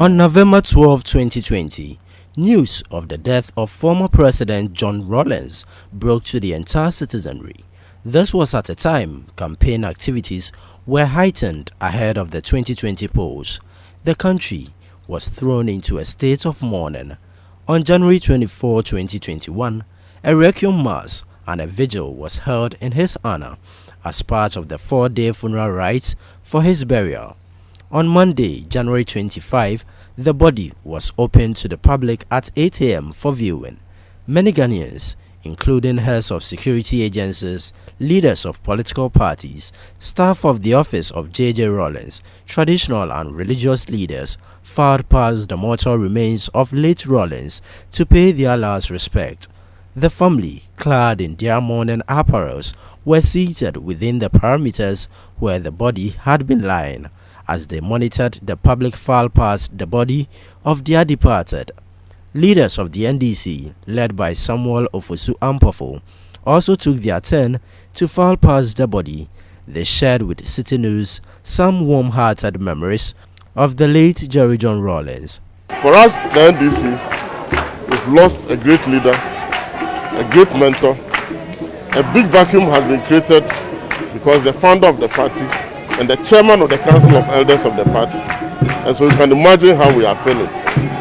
On November 12, 2020, news of the death of former President John Rawlings broke to the entire citizenry. This was at a time campaign activities were heightened ahead of the 2020 polls. The country was thrown into a state of mourning. On January 24, 2021, a requiem mass and a vigil was held in his honor as part of the 4-day funeral rites for his burial. On Monday, January 25, the body was opened to the public at 8 a.m. for viewing. Many Ghanaians, including heads of security agencies, leaders of political parties, staff of the office of J.J Rawlings, traditional and religious leaders, filed past the mortal remains of late Rawlings to pay their last respect. The family, clad in their mourning apparels, were seated within the perimeters where the body had been lying, as they monitored the public file past the body of their departed. Leaders of the NDC, led by Samuel Ofosu Ampofo, also took their turn to file past the body. They shared with Citi News some warm-hearted memories of the late J.J Rawlings. For us, the NDC, we've lost a great leader, a great mentor. A big vacuum has been created because the founder of the party and the chairman of the Council of Elders of the party. And so you can imagine how we are feeling.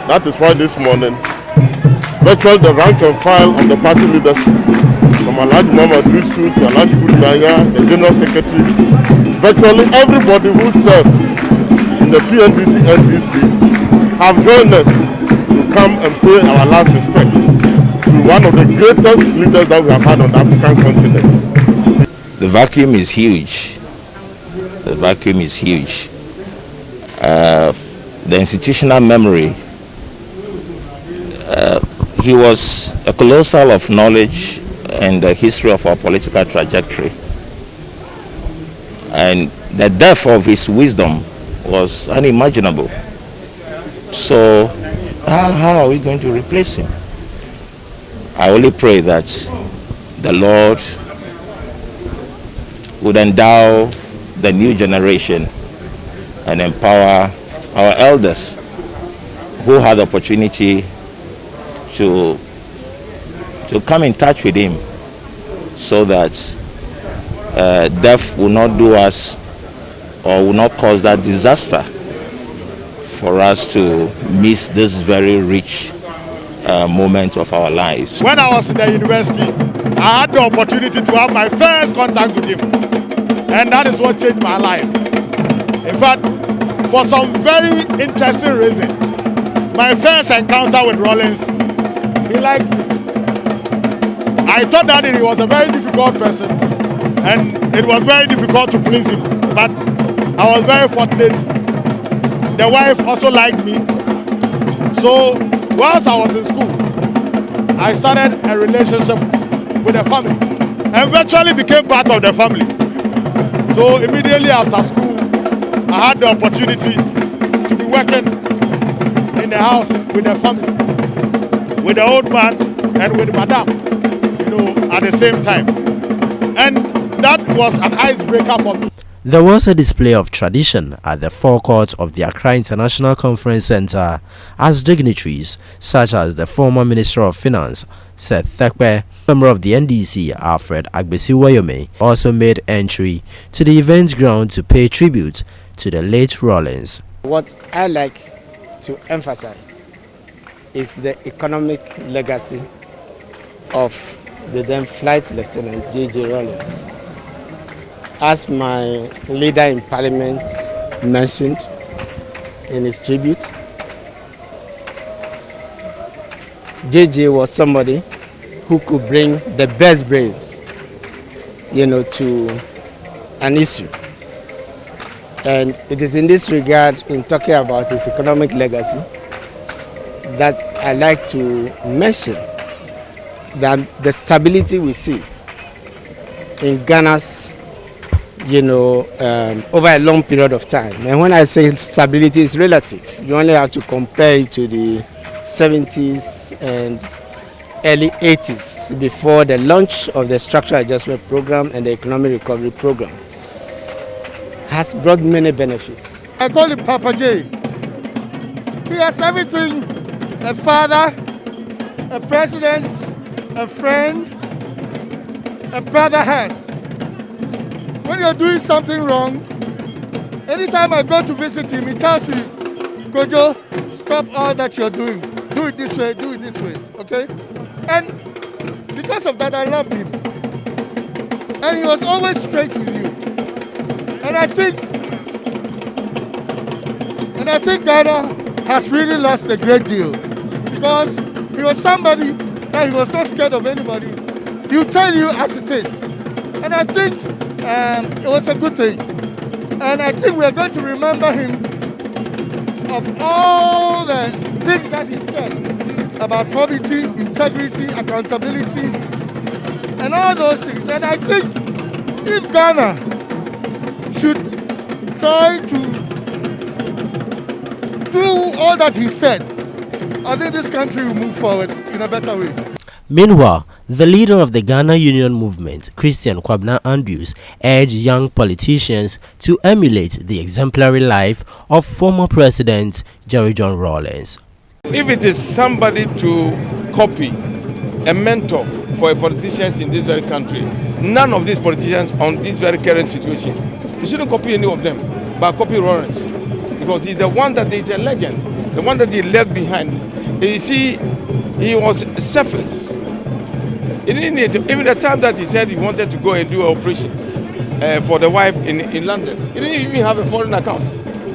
That is why this morning, virtually the rank and file of the party leadership, from Alhaji Muhammad Yusuf to Alhaji Budaya, the General Secretary, virtually everybody who served in the PNDC NDC have joined us to come and pay our last respect to one of the greatest leaders that we have had on the African continent. The vacuum is huge. The vacuum is huge. The institutional memory. He was a colossal of knowledge and the history of our political trajectory. And the depth of his wisdom was unimaginable. So how are we going to replace him? I only pray that the Lord would endow the new generation and empower our elders who had the opportunity to come in touch with him, so that death will not do us or will not cause that disaster for us to miss this very rich moment of our lives. When I was in the university, I had the opportunity to have my first contact with him, and that is what changed my life. In fact, for some very interesting reason, my first encounter with Rawlings, he liked me. I thought that he was a very difficult person, and it was very difficult to please him, but I was very fortunate. The wife also liked me. So whilst I was in school, I started a relationship with the family and virtually became part of the family. So immediately after school, I had the opportunity to be working in the house with the family, with the old man and with Madame, at the same time. And that was an icebreaker for me. There was a display of tradition at the forecourt of the Accra International Conference Centre as dignitaries such as the former Minister of Finance, Seth Thekpe, member of the NDC, Alfred Agbesi-Wayome, also made entry to the event ground to pay tribute to the late Rawlings. What I like to emphasize is the economic legacy of the then Flight Lieutenant J.J Rawlings. As my leader in Parliament mentioned in his tribute, JJ was somebody who could bring the best brains, to an issue. And it is in this regard, in talking about his economic legacy, that I like to mention that the stability we see in Ghana's over a long period of time. And when I say stability, is relative. You only have to compare it to the 70s and early 80s before the launch of the Structural Adjustment Program and the Economic Recovery Program. Has brought many benefits. I call him Papa J. He has everything a father, a president, a friend, a brother has. When you're doing something wrong, anytime I go to visit him, he tells me, Kojo, stop all that you're doing. Do it this way, okay? And because of that, I loved him. And he was always straight with you. And I think Ghana has really lost a great deal, because he was somebody that he was not scared of anybody. He'll tell you as it is. And I think it was a good thing. And I think we're going to remember him of all the things that he said about probity, integrity, accountability, and all those things. And I think if Ghana should try to do all that he said, I think this country will move forward in a better way. Meanwhile, the leader of the Ghana Union Movement, Christian Kwabena Andrews, urged young politicians to emulate the exemplary life of former President John Rawlings. If it is somebody to copy, a mentor for politicians in this very country, none of these politicians on this very current situation, you shouldn't copy any of them, but copy Rawlings, because he's the one that is a legend, the one that he left behind. You see, he was selfless. He didn't need to, even the time that he said he wanted to go and do an operation for the wife in London, he didn't even have a foreign account.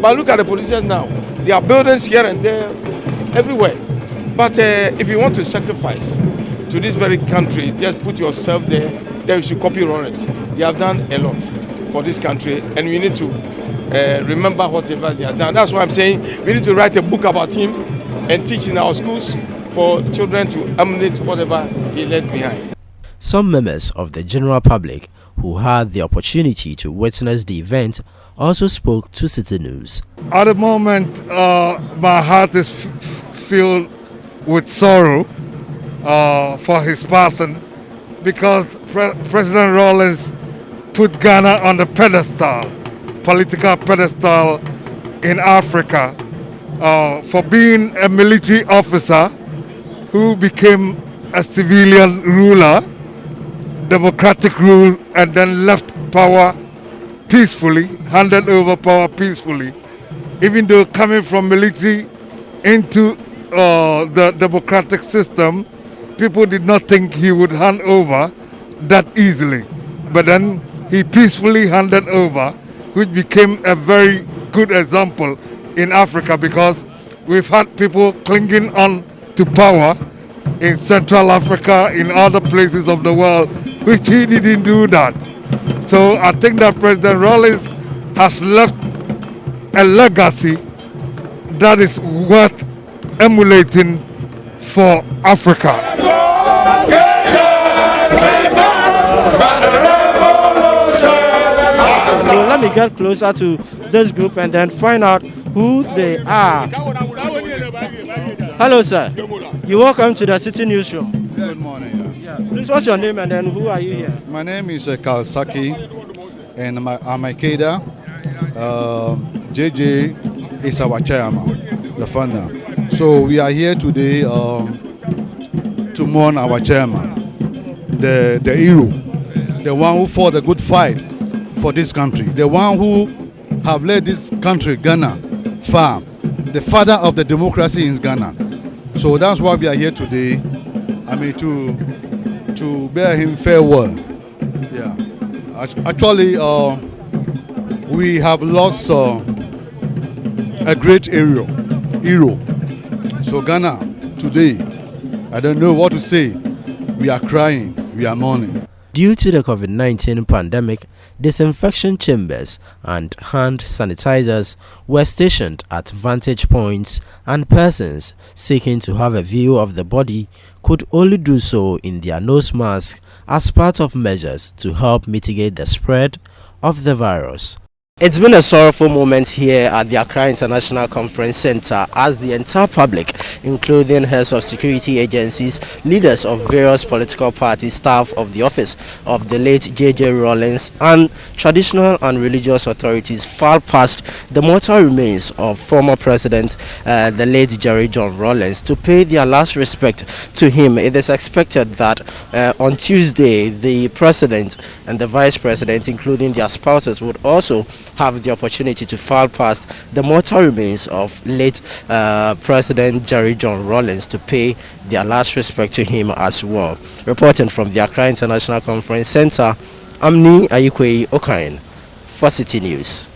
But look at the politicians now. There are buildings here and there, everywhere. But if you want to sacrifice to this very country, just put yourself there, then you should copy Rawlings. He have done a lot for this country, and we need to remember whatever he has done. That's why I'm saying we need to write a book about him and teach in our schools for children to emulate whatever he left behind. Some members of the general public who had the opportunity to witness the event also spoke to Citi News. At the moment, my heart is filled with sorrow for his passing, because President Rawlings put Ghana on the pedestal, political pedestal in Africa, for being a military officer who became a civilian ruler, democratic rule, and then left power peacefully, handed over power peacefully. Even though coming from military into the democratic system, people did not think he would hand over that easily. But then he peacefully handed over, which became a very good example in Africa, because we've had people clinging on to power in Central Africa, in other places of the world, which he didn't do that. So I think that President Rawlings has left a legacy that is worth emulating for Africa. So let me get closer to this group and then find out who they are. Hello, sir. You're welcome to the Citi Newsroom. Good morning. Yeah. Please, what's your name and then who are you here? My name is Kawasaki, and I'm a Keda. JJ is our chairman, the founder. So we are here today to mourn our chairman, the hero, the one who fought a good fight for this country, the one who have led this country, Ghana, far, the father of the democracy in Ghana. So that's why we are here today. I mean, to bear him farewell. Yeah. Actually, we have lost a great hero. So Ghana today, I don't know what to say. We are crying. We are mourning. Due to the COVID-19 pandemic, disinfection chambers and hand sanitizers were stationed at vantage points, and persons seeking to have a view of the body could only do so in their nose mask as part of measures to help mitigate the spread of the virus. It's been a sorrowful moment here at the Accra International Conference Centre as the entire public, including heads of security agencies, leaders of various political parties, staff of the office of the late J.J. Rawlings, and traditional and religious authorities filed past the mortal remains of former President, the late JJ Rawlings, to pay their last respect to him. It is expected that on Tuesday, the President and the Vice President, including their spouses, would also have the opportunity to file past the mortal remains of late President JJ Rawlings to pay their last respect to him as well. Reporting from the Accra International Conference Centre, I'm Ni Ayikwe Okain for Citi News.